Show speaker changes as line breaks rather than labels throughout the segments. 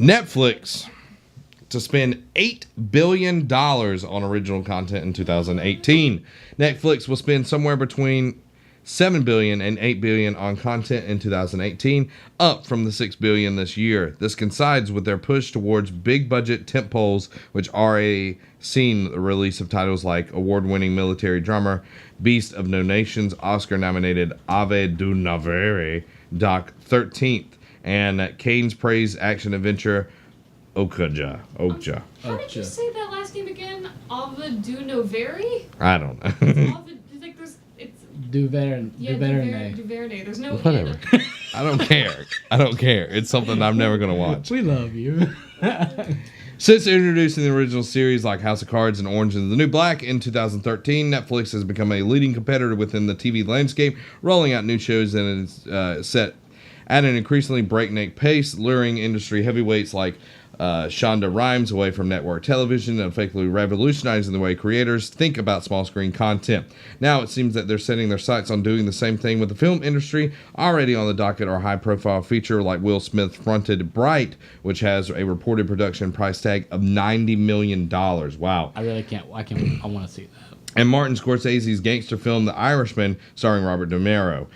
Netflix to spend $8 billion on original content in 2018. Netflix will spend somewhere between $7 billion and $8 billion on content in 2018, up from the $6 billion this year. This coincides with their push towards big budget tentpoles, which already seen the release of titles like award-winning military drama Beast of No Nations, Oscar-nominated Ave du Navere, Doc 13th, and Kane's praise action-adventure Okja.
How did you say that last name again? Ava du Noveri?
I don't know.
It's
Duvernay.
There's no
whatever. I don't care. It's something I'm never going to watch.
We love you.
Since introducing the original series like House of Cards and Orange is the New Black in 2013, Netflix has become a leading competitor within the TV landscape, rolling out new shows and is set at an increasingly breakneck pace, luring industry heavyweights like Shonda Rhimes away from network television and effectively revolutionizing the way creators think about small screen content. Now it seems that they're setting their sights on doing the same thing with the film industry. Already on the docket are high profile feature like Will Smith fronted Bright, which has a reported production price tag of $90 million. Wow.
I really can't. I want to see that.
And Martin Scorsese's gangster film The Irishman, starring Robert De Niro,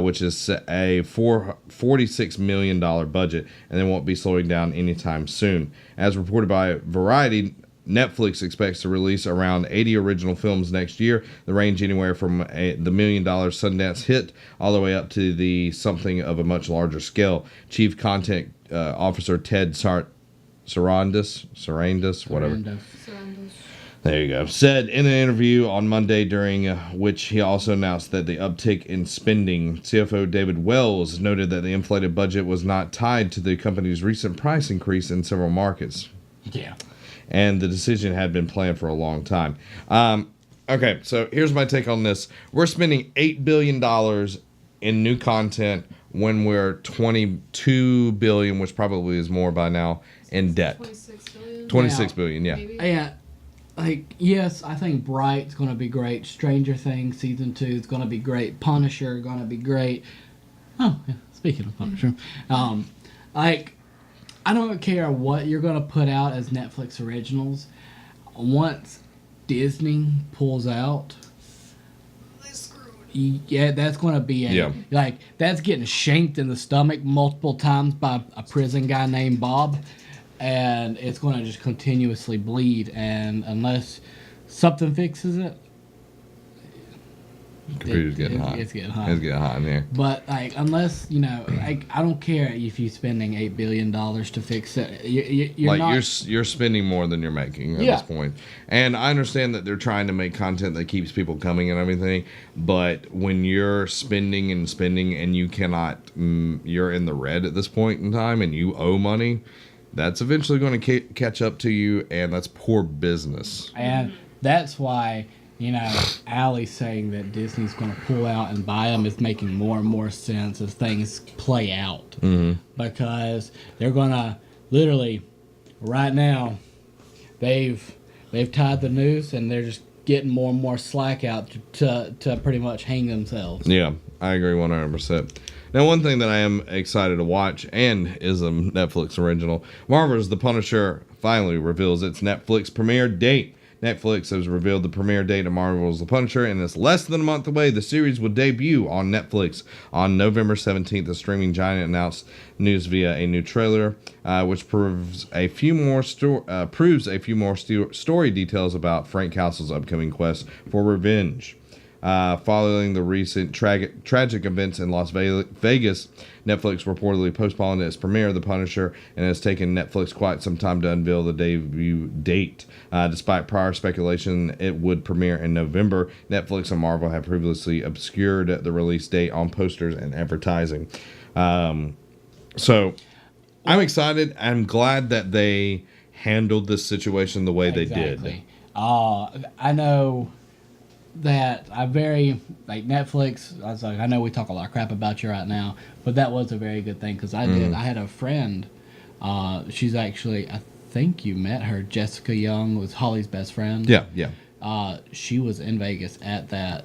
which is a $46 million budget, and they won't be slowing down anytime soon. As reported by Variety, Netflix expects to release around 80 original films next year. They range anywhere from the $1 million Sundance hit all the way up to the something of a much larger scale. Chief Content Officer Ted Sarandis, whatever. There you go. Said in an interview on Monday, during which he also announced that the uptick in spending. CFO David Wells noted that the inflated budget was not tied to the company's recent price increase in several markets.
Yeah.
And the decision had been planned for a long time. Okay, so here's my take on this. We're spending $8 billion in new content when we're $22 billion, which probably is more by now, in debt. $26 billion, yeah.
Maybe.
Yeah. Like, yes, I think Bright's going to be great. Stranger Things Season 2 is going to be great. Punisher going to be great. Oh, yeah, speaking of Punisher. Like, I don't care what you're going to put out as Netflix originals. Once Disney pulls out, yeah, that's going to be like, that's getting shanked in the stomach multiple times by a prison guy named Bob. And it's going to just continuously bleed, and unless something fixes it,
Computer's getting hot.
It's getting hot.
It's getting hot in here.
But like, unless I don't care if you're spending $8 billion to fix it.
You're spending more than you're making at this point. And I understand that they're trying to make content that keeps people coming and everything. But when you're spending and you cannot, you're in the red at this point in time, and you owe money. That's eventually going to catch up to you, and that's poor business.
And that's why, Allie's saying that Disney's going to pull out and buy them is making more and more sense as things play out.
Mm-hmm.
Because they're going to literally, right now, they've tied the noose, and they're just getting more and more slack out to pretty much hang themselves.
Yeah, I agree 100%. Now, one thing that I am excited to watch, and is a Netflix original, Marvel's The Punisher finally reveals its Netflix premiere date. Netflix has revealed the premiere date of Marvel's The Punisher, and it's less than a month away. The series will debut on Netflix on November 17th. The streaming giant announced news via a new trailer, which proves a few more story details about Frank Castle's upcoming quest for revenge. Following the recent tragic events in Las Vegas, Netflix reportedly postponed its premiere of The Punisher, and it has taken Netflix quite some time to unveil the debut date. Despite prior speculation it would premiere in November, Netflix and Marvel have previously obscured the release date on posters and advertising. So I'm excited. I'm glad that they handled this situation the way they did.
I know that Netflix. I know we talk a lot of crap about you right now, but that was a very good thing because I had a friend. She's actually, I think you met her. Jessica Young was Holly's best friend.
Yeah.
She was in Vegas at that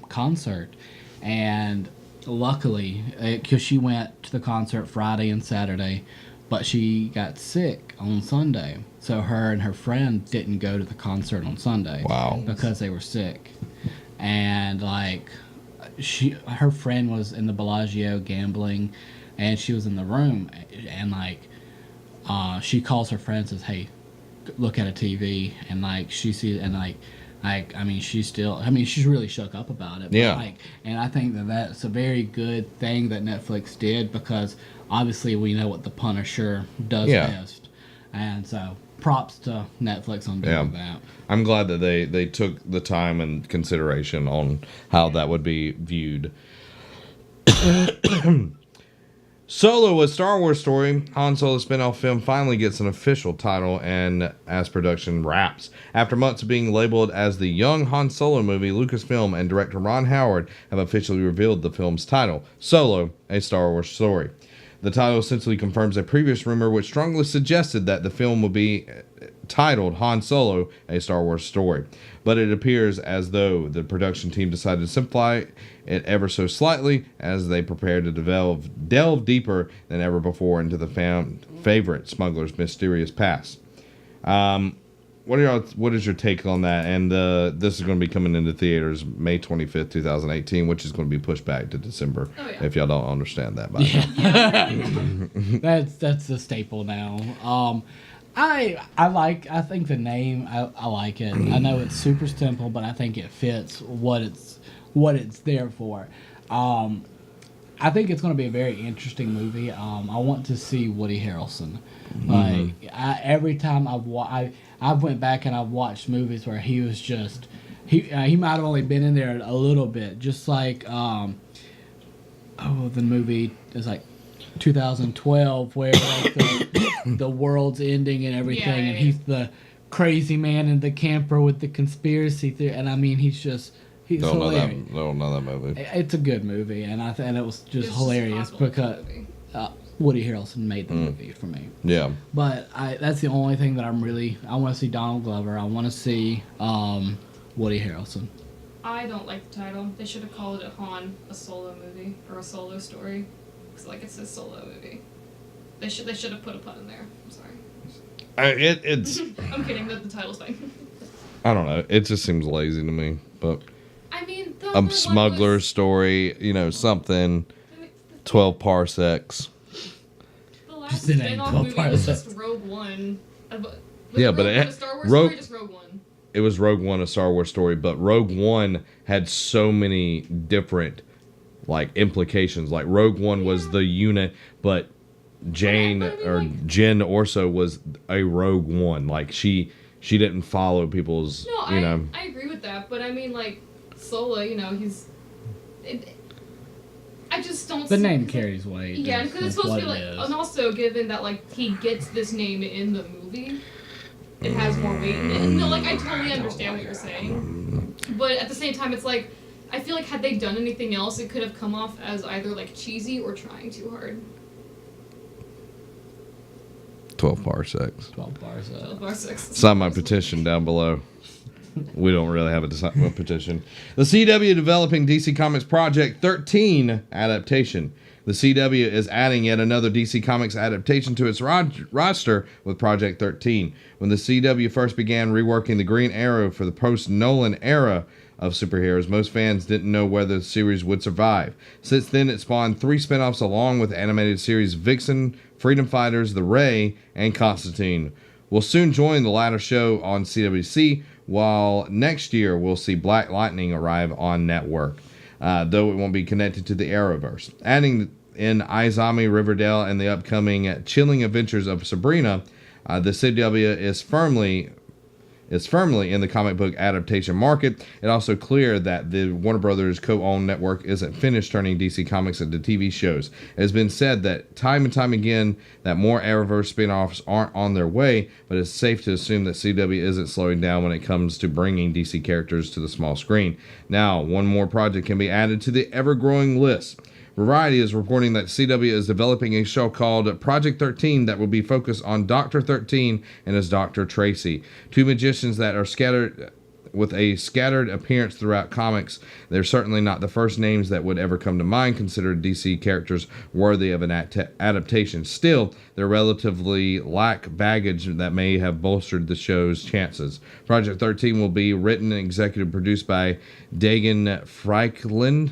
concert, and luckily, because she went to the concert Friday and Saturday, but she got sick on Sunday, so her and her friend didn't go to the concert on Sunday.
Wow.
Because they were sick, and like her friend was in the Bellagio gambling, and she was in the room, and like she calls her friend and says, "Hey, look at a TV," and like she sees, and like I mean, she's really shook up about it. But
Yeah.
And I think that's a very good thing that Netflix did, because obviously we know what the Punisher does best, and so props to Netflix on doing that.
I'm glad that they took the time and consideration on how that would be viewed. Solo, a Star Wars story, Han Solo spin-off film, finally gets an official title and as production wraps. After months of being labeled as the Young Han Solo movie, Lucasfilm and director Ron Howard have officially revealed the film's title, Solo, a Star Wars story. The title essentially confirms a previous rumor which strongly suggested that the film would be titled Han Solo, a Star Wars story. But it appears as though the production team decided to simplify it ever so slightly as they prepare to delve deeper than ever before into the fan favorite smuggler's mysterious past. What is your take on that? And this is going to be coming into theaters May 25th, 2018, which is going to be pushed back to December.
Oh, yeah.
If y'all don't understand that by now.
That's the staple now. I think the name, I like it. I know it's super simple, but I think it fits what it's there for. I think it's going to be a very interesting movie. I want to see Woody Harrelson. Like every time I've went back and I've watched movies where he was just he might have only been in there a little bit, just like the movie is like 2012 where like the world's ending and everything, and he's the crazy man in the camper with the conspiracy theory, and I mean he's hilarious.
Don't know that movie.
It's a good movie, and it was just hilarious because Woody Harrelson made the movie for me.
Yeah.
But that's the only thing that I want to see Donald Glover. I want to see Woody Harrelson.
I don't like the title. They should have called it Han, a solo movie or a solo story, because like it says solo movie. They should have put a pun in there. I'm sorry.
It's.
I'm kidding. The title's fine.
I don't know. It just seems lazy to me, but.
I mean,
A smuggler story, something. 12 parsecs.
The last spin-off movie was just Rogue One.
Yeah, but
a Star Wars story, just Rogue One.
It was Rogue One, a Star Wars story, but Rogue One had so many different implications. Like Rogue One was the unit, but Jen Orso was a Rogue One. Like she didn't follow people's.
No, I agree with that, but I mean Solo, I just don't.
The name carries weight.
Yeah, because it's supposed to be and also given that he gets this name in the movie, it has more weight in it. No, I totally understand what you're saying, but at the same time, it's I feel like had they done anything else, it could have come off as either cheesy or trying too hard.
12 parsecs.
12 parsecs.
12 parsecs.
Sign my petition down below. We don't really have a petition. The CW developing DC Comics Project 13 adaptation. The CW is adding yet another DC Comics adaptation to its roster with Project 13. When the CW first began reworking the Green Arrow for the post-Nolan era of superheroes, most fans didn't know whether the series would survive. Since then, it spawned 3 spin-offs along with animated series Vixen, Freedom Fighters, The Ray, and Constantine. We'll soon join the latter show on CWC, while next year we'll see Black Lightning arrive on network, though it won't be connected to the Arrowverse. Adding in Izami, Riverdale, and the upcoming chilling adventures of Sabrina, the CW is firmly in the comic book adaptation market. It's also clear that the Warner Brothers co-owned network isn't finished turning DC Comics into TV shows. It has been said that time and time again that more Arrowverse spin-offs aren't on their way, but it's safe to assume that CW isn't slowing down when it comes to bringing DC characters to the small screen. Now, one more project can be added to the ever-growing list. Variety is reporting that CW is developing a show called Project 13 that will be focused on Dr. 13 and his Dr. Tracy, 2 magicians that are scattered with a scattered appearance throughout comics, they're certainly not the first names that would ever come to mind considered DC characters worthy of an adaptation. Still, they relatively lack baggage that may have bolstered the show's chances. Project 13 will be written and executive produced by Dagan Franklin,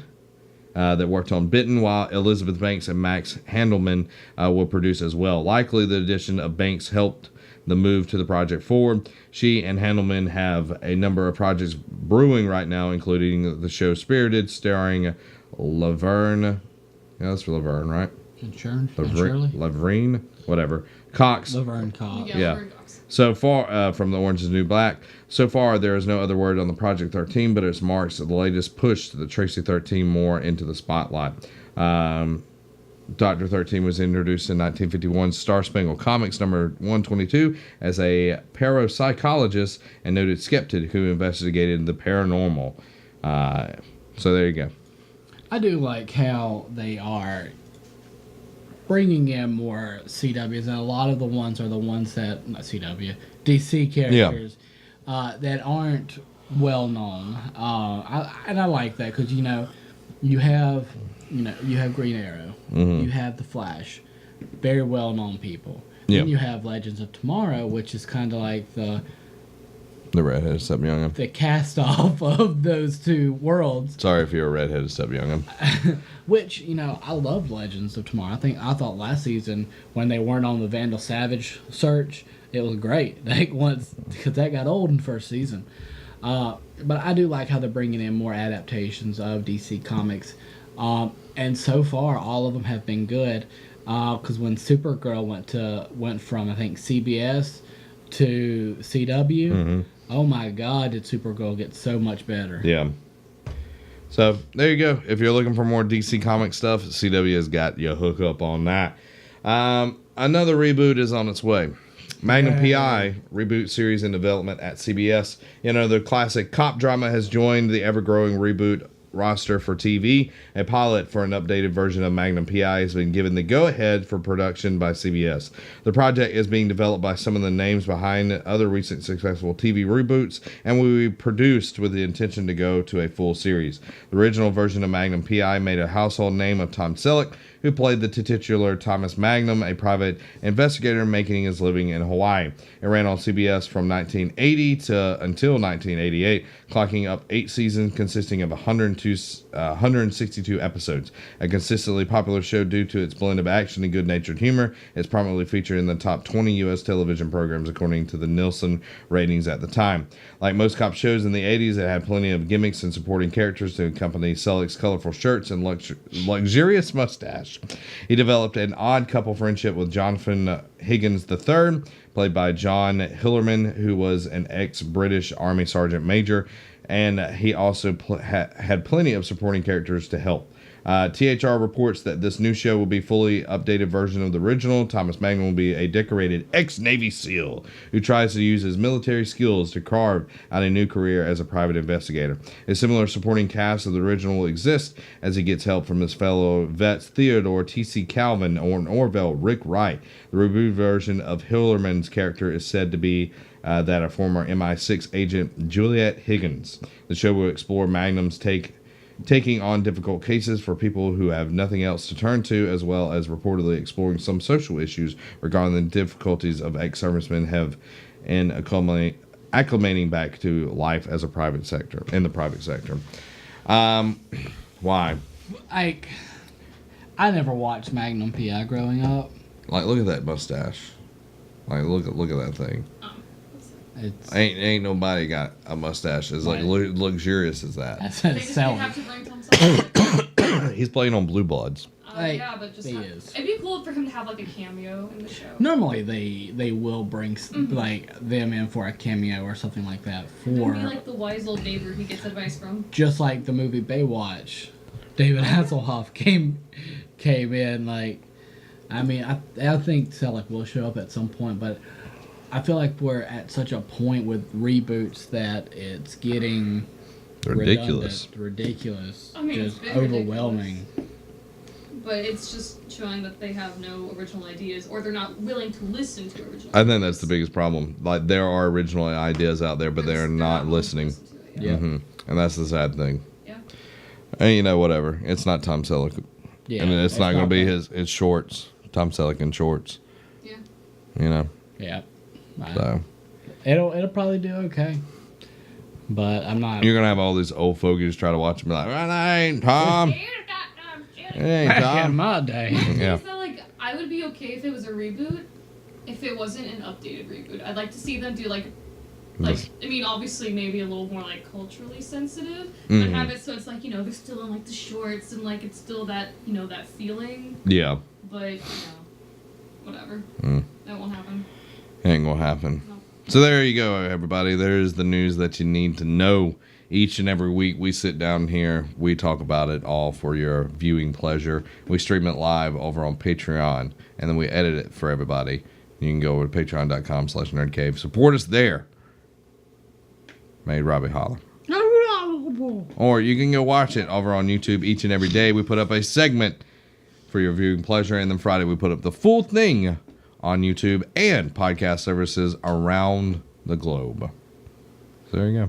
that worked on Bitten, while Elizabeth Banks and Max Handelman will produce as well. Likely, the addition of Banks helped the move to the project forward. She and Handelman have a number of projects brewing right now, including the show Spirited, starring Laverne. Yeah, that's for Laverne, right? Laverne, whatever. Cox.
Laverne Cox.
Yeah.
Laverne Cox.
So far, from The Orange is the New Black, so far there is no other word on the Project 13, but it marks the latest push to the Tracy 13 more into the spotlight. Dr. 13 was introduced in 1951's Star Spangled Comics number 122 as a parapsychologist and noted skeptic who investigated the paranormal. So there you go.
I do like how they are bringing in more CWs, and a lot of the ones are the ones that, not CW, DC characters that aren't well known. I like that because, you have Green Arrow, you have the Flash, very well known people. Then you have Legends of Tomorrow, which is kind of like the
redheaded step young'un.
The cast off of those two worlds.
Sorry if you're a redheaded step young'un.
Which, I love Legends of Tomorrow. I thought last season when they weren't on the Vandal Savage search, it was great. Because that got old in the first season. But I do like how they're bringing in more adaptations of DC Comics. And so far, all of them have been good. Because when Supergirl went from, I think, CBS to CW, oh my God, did Supergirl get so much better.
Yeah. So, there you go. If you're looking for more DC comic stuff, CW has got you a hook up on that. Another reboot is on its way. Magnum PI Reboot series in development at CBS. The classic cop drama has joined the ever-growing reboot roster for TV. A pilot for an updated version of Magnum PI has been given the go-ahead for production by CBS. The project is being developed by some of the names behind other recent successful TV reboots and will be produced with the intention to go to a full series. The original version of Magnum PI made a household name of Tom Selleck, who played the titular Thomas Magnum, a private investigator making his living in Hawaii. It ran on CBS from 1980 until 1988, clocking up 8 seasons consisting of 162 episodes. A consistently popular show due to its blend of action and good-natured humor, it's prominently featured in the top 20 U.S. television programs according to the Nielsen ratings at the time. Like most cop shows in the 80s, it had plenty of gimmicks and supporting characters to accompany Selleck's colorful shirts and luxurious mustache. He developed an odd couple friendship with Jonathan Higgins III, played by John Hillerman, who was an ex-British Army Sergeant Major, and he also had plenty of supporting characters to help. THR reports that this new show will be a fully updated version of the original. Thomas Magnum will be a decorated ex-Navy SEAL who tries to use his military skills to carve out a new career as a private investigator. A similar supporting cast of the original will exist as he gets help from his fellow vets Theodore T.C. Calvin or Orville Rick Wright. The reboot version of Hillerman's character is said to be that of former MI6 agent Juliet Higgins. The show will explore Magnum's taking on difficult cases for people who have nothing else to turn to, as well as reportedly exploring some social issues regarding the difficulties of ex-servicemen have in acclimating back to life as in the private sector. Why?
I never watched Magnum PI growing up.
Look at that mustache. Look at that thing. Ain't nobody got a mustache as luxurious as that.
That's selling.
He's playing on Blue Bloods.
Yeah, but just it'd be cool for him to have a cameo in the show.
Normally they will bring them in for a cameo or something like that.
Be like the wise old neighbor he gets advice from.
Just like the movie Baywatch, David Hasselhoff came in. I think Selleck will show up at some point, but I feel like we're at such a point with reboots that it's getting ridiculous. Just overwhelming.
Ridiculous. But it's just showing that they have no original ideas, or they're not willing to listen to original ideas.
I think that's the biggest problem. There are original ideas out there, but they're not listening.
Yeah.
And that's the sad thing.
Yeah.
And whatever. It's not Tom Selleck.
Yeah.
And it's not going to be
bad.
his shorts. Tom Selleck in shorts.
Yeah.
Yeah.
So
It'll probably do okay. But I'm not.
you're going to have all these old fogies try to watch and be like, well, that ain't Tom. It ain't
Back in
Tom.
my day.
Yeah.
So, like, I would be okay if it was a reboot, if it wasn't an updated reboot. I'd like to see them do I mean, obviously maybe a little more like culturally sensitive, but have it so it's like, they're still in like the shorts and like it's still that, that feeling.
Yeah.
But, whatever. That won't happen.
Ain't going to happen.
No.
So there you go, everybody. There's the news that you need to know. Each and every week we sit down here, we talk about it all for your viewing pleasure. We stream it live over on Patreon, and then we edit it for everybody. You can go over to patreon.com/nerdcave. Support us there. Made Robbie holler. Or you can go watch it over on YouTube each and every day. We put up a segment for your viewing pleasure, and then Friday we put up the full thing on YouTube and podcast services around the globe. So there you go.